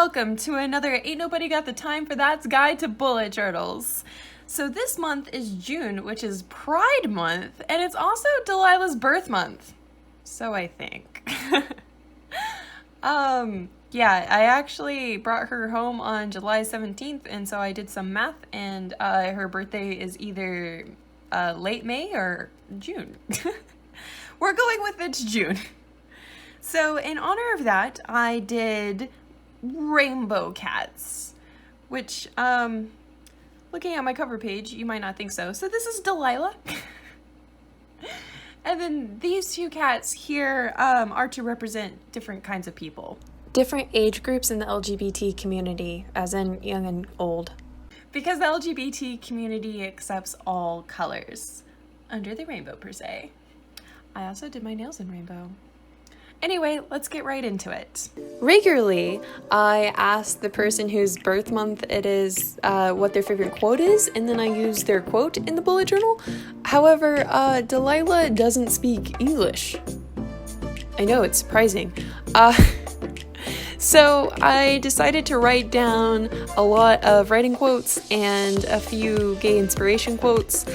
welcome to another Ain't Nobody Got the Time for That's Guide to Bullet Journals. So this month is June, which is Pride Month, and it's also Delilah's birth month. So I think. Yeah, I actually brought her home on July 17th, and so I did some math, and her birthday is either late May or June. We're going with it's June. So in honor of that, I did rainbow cats, which, looking at my cover page, you might not think so. So this is Delilah. And then these two cats here are to represent different kinds of people. Different age groups in the LGBT community, as in young and old. Because the LGBT community accepts all colors under the rainbow, per se. I also did my nails in rainbow. Anyway, let's get right into it. Regularly, I ask the person whose birth month it is what their favorite quote is, and then I use their quote in the bullet journal. However, Delilah doesn't speak English. I know, it's surprising. So I decided to write down a lot of writing quotes and a few gay inspiration quotes,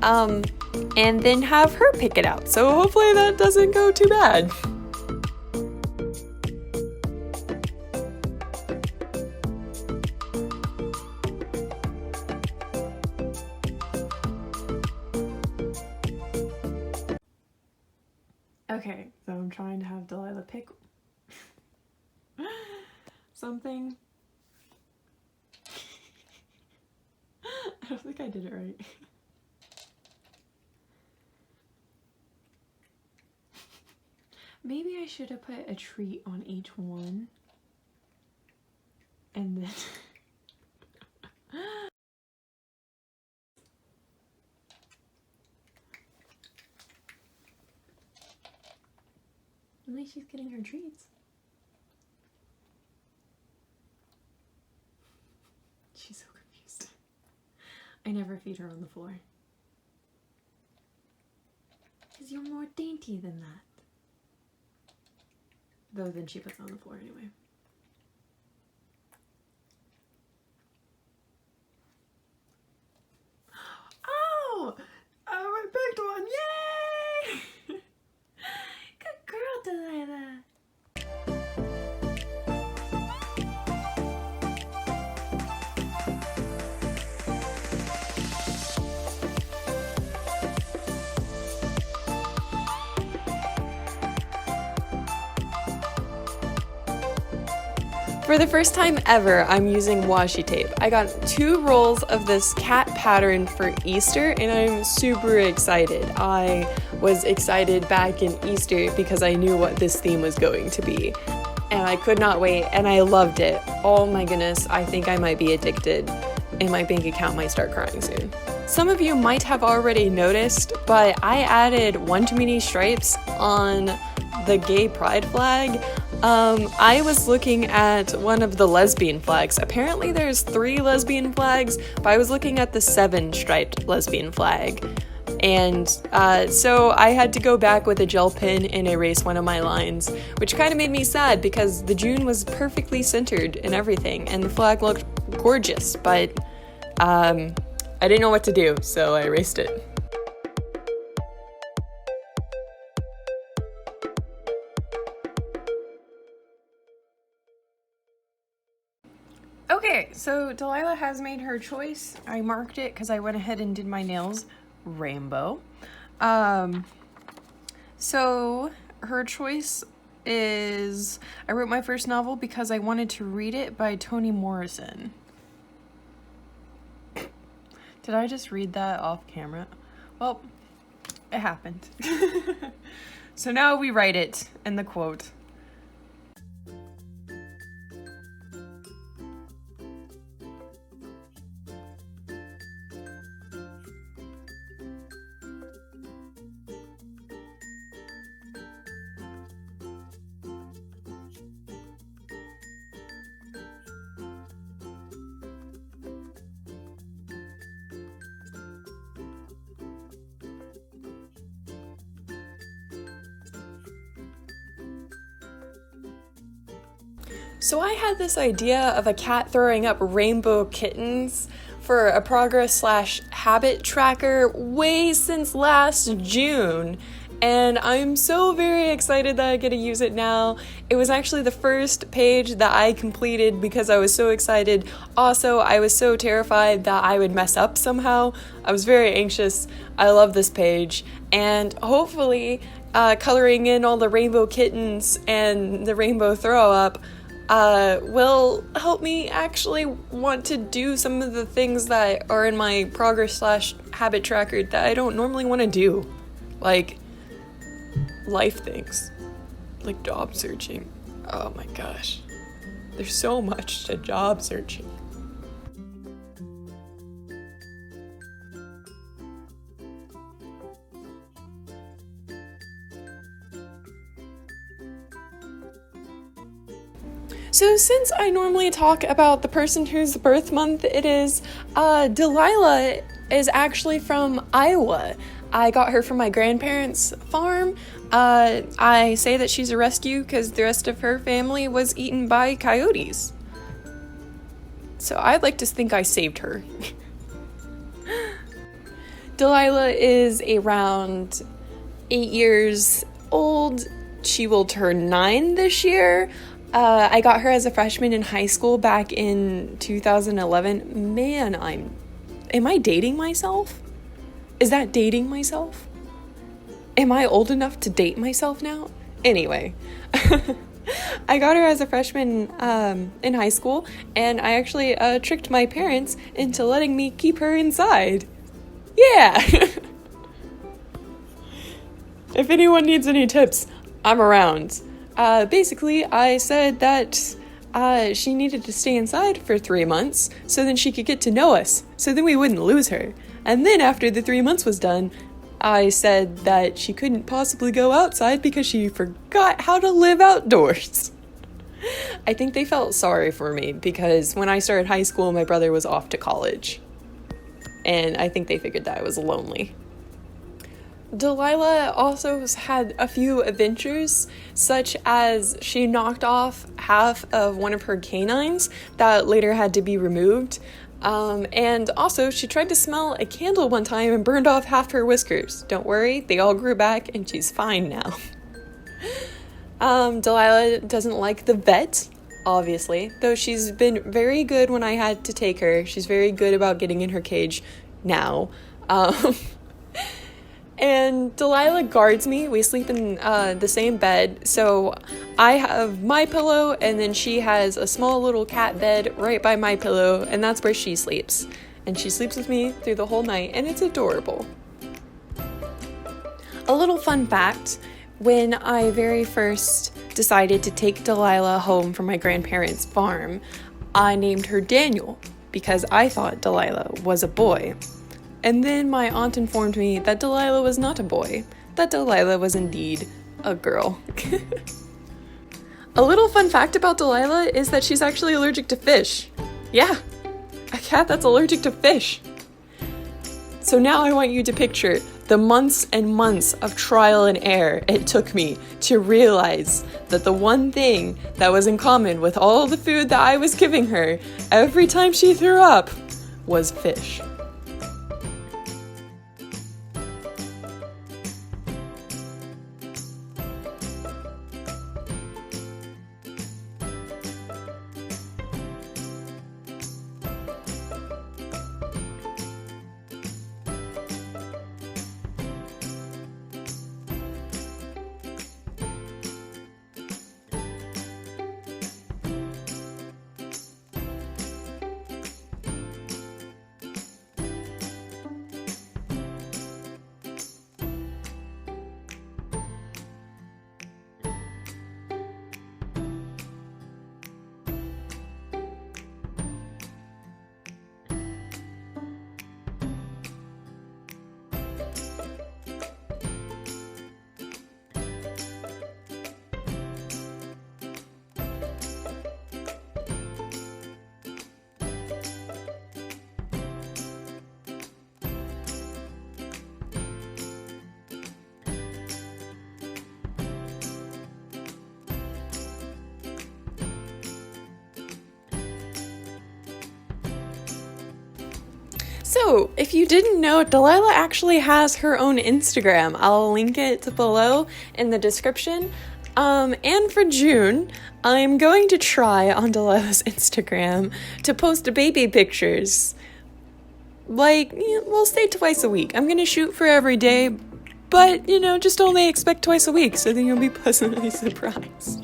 and then have her pick it out. So hopefully that doesn't go too bad. Okay, so I'm trying to have Delilah pick something. I don't think I did it right. Maybe I should have put a treat on each one. And then... At least she's getting her treats. She's so confused. I never feed her on the floor. Because you're more dainty than that. Though then she puts it on the floor anyway. Oh! I picked one! Yay! Good girl, Delilah. For the first time ever, I'm using washi tape. I got 2 rolls of this cat pattern for Easter, and I'm super excited. I was excited back in Easter because I knew what this theme was going to be. And I could not wait, and I loved it. Oh my goodness, I think I might be addicted, and my bank account might start crying soon. Some of you might have already noticed, but I added one too many stripes on the gay pride flag. I was looking at one of the lesbian flags. Apparently there's 3 lesbian flags, but I was looking at the 7-striped lesbian flag. And so I had to go back with a gel pen and erase one of my lines, which kind of made me sad because the June was perfectly centered and everything, and the flag looked gorgeous, but I didn't know what to do, so I erased it. Okay, so Delilah has made her choice. I marked it because I went ahead and did my nails rainbow. So her choice is, I wrote my first novel because I wanted to read it by Toni Morrison. Did I just read that off camera? Well, it happened. So now we write it in the quote. So I had this idea of a cat throwing up rainbow kittens for a progress/habit tracker way since last June, and I'm so very excited that I get to use it now. It was actually the first page that I completed because I was so excited. Also, I was so terrified that I would mess up somehow. I was very anxious. I love this page, and hopefully coloring in all the rainbow kittens and the rainbow throw up will help me actually want to do some of the things that are in my progress/habit tracker that I don't normally want to do. Like life things. Like job searching. Oh my gosh. There's so much to job searching. So since I normally talk about the person whose birth month it is, Delilah is actually from Iowa. I got her from my grandparents' farm. I say that she's a rescue because the rest of her family was eaten by coyotes. So I'd like to think I saved her. Delilah is around 8 years old. She will turn 9 this year. I got her as a freshman in high school back in 2011. Man, am I dating myself? Is that dating myself? Am I old enough to date myself now? Anyway, I got her as a freshman in high school, and I actually tricked my parents into letting me keep her inside. Yeah! If anyone needs any tips, I'm around. Basically, I said that she needed to stay inside for 3 months so then she could get to know us, so then we wouldn't lose her. And then after the 3 months was done, I said that she couldn't possibly go outside because she forgot how to live outdoors. I think they felt sorry for me because when I started high school, my brother was off to college. And I think they figured that I was lonely. Delilah also had a few adventures, such as she knocked off half of one of her canines that later had to be removed. And also she tried to smell a candle one time and burned off half her whiskers. Don't worry, they all grew back and she's fine now. Delilah doesn't like the vet, obviously, though she's been very good when I had to take her. She's very good about getting in her cage now. And Delilah guards me. We sleep in the same bed, so I have my pillow, and then she has a small little cat bed right by my pillow, and that's where she sleeps. And she sleeps with me through the whole night, and it's adorable. A little fun fact, when I very first decided to take Delilah home from my grandparents' farm, I named her Daniel, because I thought Delilah was a boy. And then my aunt informed me that Delilah was not a boy, that Delilah was indeed a girl. A little fun fact about Delilah is that she's actually allergic to fish. Yeah, a cat that's allergic to fish. So now I want you to picture the months and months of trial and error it took me to realize that the one thing that was in common with all the food that I was giving her every time she threw up was fish. So, if you didn't know, Delilah actually has her own Instagram. I'll link it below in the description. And for June, I'm going to try on Delilah's Instagram to post baby pictures. Like, we'll say twice a week. I'm gonna shoot for every day, but, just only expect twice a week, so then you'll be pleasantly surprised.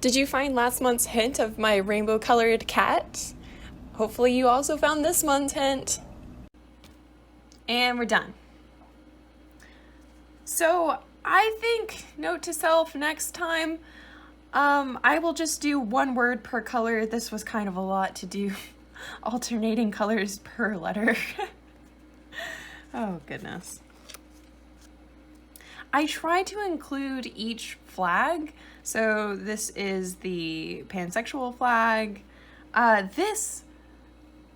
Did you find last month's hint of my rainbow-colored cat? Hopefully you also found this month's hint. And we're done. So I think, note to self, next time, I will just do one word per color. This was kind of a lot to do, alternating colors per letter. Oh, goodness. I try to include each flag. So this is the pansexual flag. This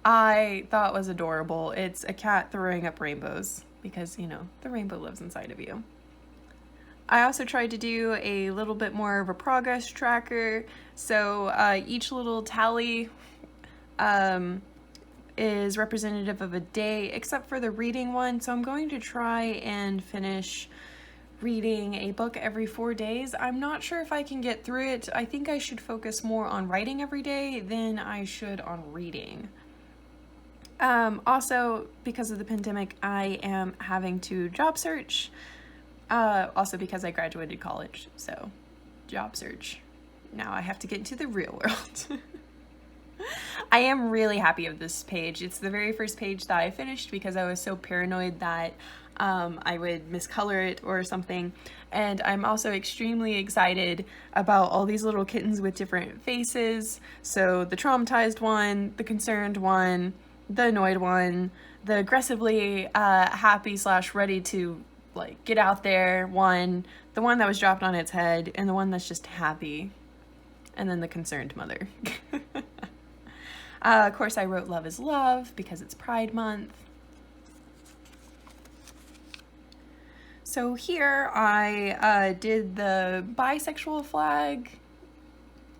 I thought was adorable. It's a cat throwing up rainbows because, the rainbow lives inside of you. I also tried to do a little bit more of a progress tracker. So each little tally is representative of a day, except for the reading one. So I'm going to try and finish reading a book every 4 days. I'm not sure if I can get through it. I think I should focus more on writing every day than I should on reading. Also, because of the pandemic, I am having to job search. Also because I graduated college, so job search. Now I have to get into the real world. I am really happy with this page. It's the very first page that I finished because I was so paranoid that I would miscolor it or something. And I'm also extremely excited about all these little kittens with different faces. So the traumatized one, the concerned one, the annoyed one, the aggressively happy / ready to get out there one, the one that was dropped on its head, and the one that's just happy, and then the concerned mother. Of course, I wrote Love is Love because it's Pride Month. So here I did the bisexual flag.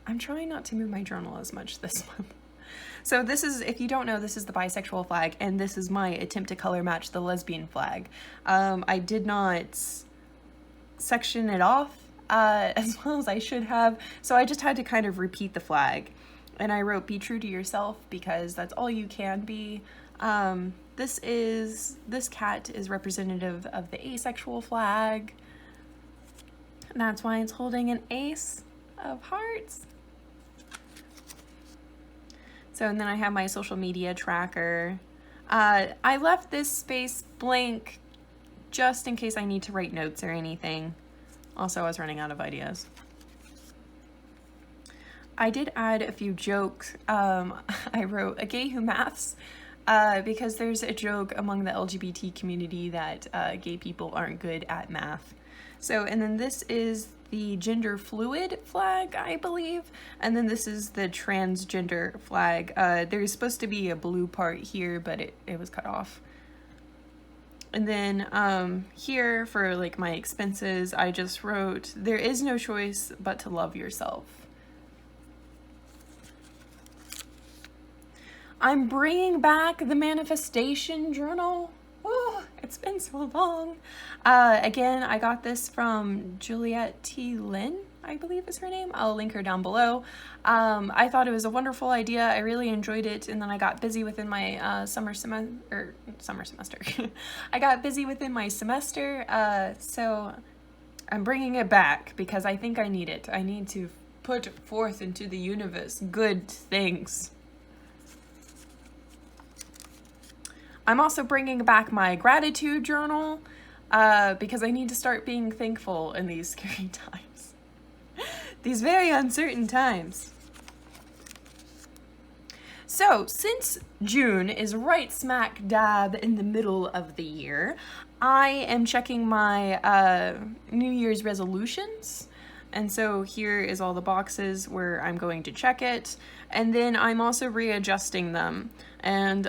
I'm trying not to move my journal as much this month. So this is, if you don't know, this is the bisexual flag, and this is my attempt to color match the lesbian flag. I did not section it off as well as I should have, so I just had to kind of repeat the flag. And I wrote, be true to yourself, because that's all you can be. This cat is representative of the asexual flag. And that's why it's holding an ace of hearts. So, and then I have my social media tracker. I left this space blank just in case I need to write notes or anything. Also, I was running out of ideas. I did add a few jokes. I wrote, a gay who maths. because there's a joke among the LGBT community that gay people aren't good at math. So, and then this is the gender fluid flag, I believe, and then this is the transgender flag. There's supposed to be a blue part here, but it was cut off. And then here for like my expenses, I just wrote, there is no choice but to love yourself. I'm bringing back the manifestation journal. Oh, it's been so long. Again, I got this from Juliet T. Lynn, I believe is her name. I'll link her down below. I thought it was a wonderful idea. I really enjoyed it, and then I got busy within my summer semester. I got busy within my semester, so I'm bringing it back because I think I need it. I need to put forth into the universe good things. I'm also bringing back my gratitude journal because I need to start being thankful in these scary times. These very uncertain times. So, since June is right smack dab in the middle of the year, I am checking my New Year's resolutions. And so here is all the boxes where I'm going to check it. And then I'm also readjusting them. And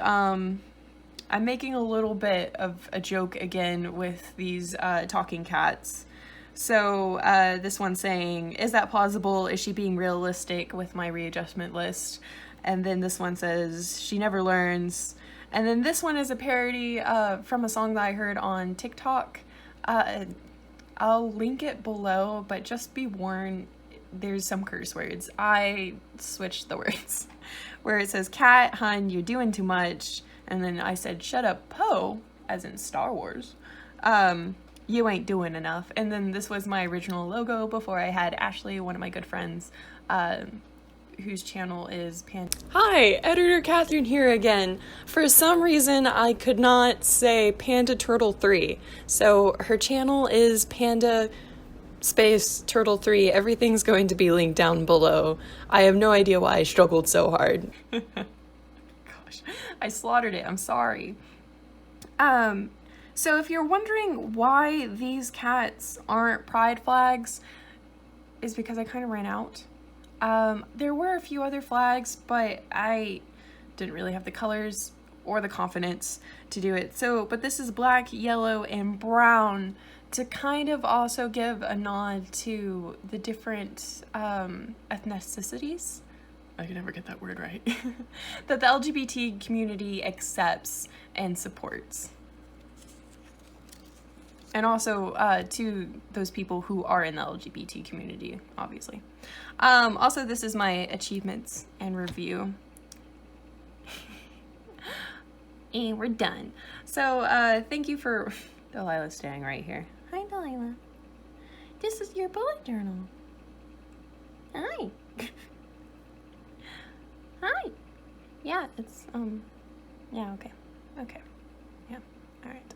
I'm making a little bit of a joke again with these talking cats. So this one's saying, is that plausible? Is she being realistic with my readjustment list? And then this one says, she never learns. And then this one is a parody from a song that I heard on TikTok. I'll link it below, but just be warned, there's some curse words. I switched the words where it says, cat, hun, you're doing too much. And then I said, shut up, Poe, as in Star Wars. You ain't doing enough. And then this was my original logo before I had Ashley, one of my good friends, whose channel is Hi, Editor Catherine here again. For some reason, I could not say PandaTurtle3. So her channel is Panda space Turtle3. Everything's going to be linked down below. I have no idea why I struggled so hard. I slaughtered it. I'm sorry. So if you're wondering why these cats aren't pride flags, is because I kind of ran out. There were a few other flags, but I didn't really have the colors or the confidence to do it. So, but this is black, yellow, and brown to kind of also give a nod to the different ethnicities. I can never get that word right, that the LGBT community accepts and supports. And also to those people who are in the LGBT community, obviously. Also, this is my achievements and review. And we're done. So thank you for Delilah staying right here. Hi, Delilah. This is your bullet journal. Hi. Hi. Yeah, it's, yeah, okay. Okay. Yeah, all right.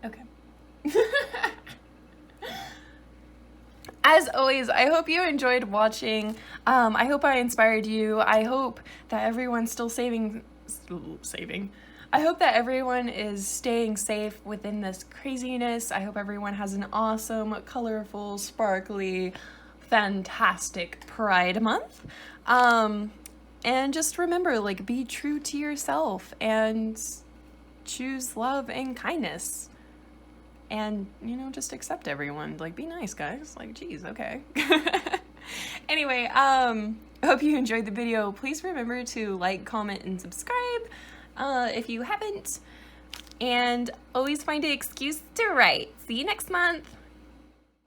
Okay. As always, I hope you enjoyed watching. I hope I inspired you. I hope that everyone's still saving. I hope that everyone is staying safe within this craziness. I hope everyone has an awesome, colorful, sparkly, fantastic Pride Month. And just remember, like, be true to yourself and choose love and kindness. And, you know, just accept everyone. Like, be nice, guys. Like, geez, okay. Anyway, I hope you enjoyed the video. Please remember to like, comment, and subscribe if you haven't. And always find an excuse to write. See you next month.